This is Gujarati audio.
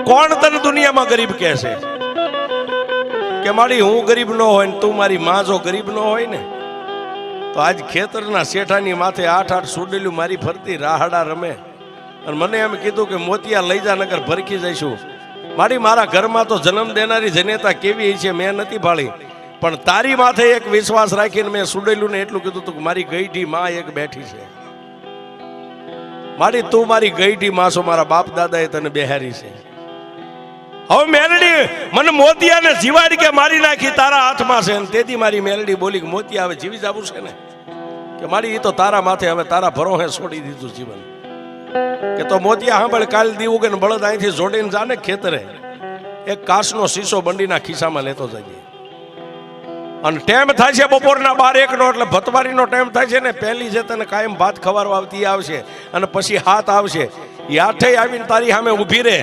કોણ તને દુનિયામાં ગરીબ કહે છે કે મારી હું ગરીબ ન હોય ને તું મારી માં જો ગરીબ ન હોય ને તો આજ ખેતરના શેઠાની માથે 8-8 સુડેલું મારી ફરતી રાહડા રમે અને મને એમ કીધું કે મોતિયા લઈ જા નગર ભરખી જઈશું. મારા ઘરમાં તો જન્મ દેનારી જનેતા કેવી છે મેં નથી ભાળી, પણ તારી માથે એક વિશ્વાસ રાખીને મેં સુડેલું ને એટલું કીધું તું કે મારી ગઈઢી માં એક બેઠી છે. તું મારી ગઈઢી માં છો, મારા બાપ દાદાએ તને બેહારી છે. હવે મેલડી મને મોતિયાને જીવાડી કે મારી નાખી તારા હાથમાં છે. તેથી મારી મેલડી બોલી કે મોતિયા હવે જીવી જવું છે ને કે મારી એ તો તારા માથે હવે તારા ભરોહે છોડી દીધું જીવન. કે તો મોતિયા સાંભળ, કાલ દીવું કે બળદ અહીંથી જોડીને જાને ખેતરે એક કાચનો શીશો બંડીના ખિસ્સામાં લેતો જઈએ. અને ટાઈમ થાય છે બપોરના 12-1 નો, એટલે ભતવારીનો ટાઈમ થાય છે ને. પહેલી જે તને કાયમ ભાત ખવારવા આવતી આવશે અને પછી હાથ આવશે. એ આઠે આવીને તારી સામે ઊભી રહે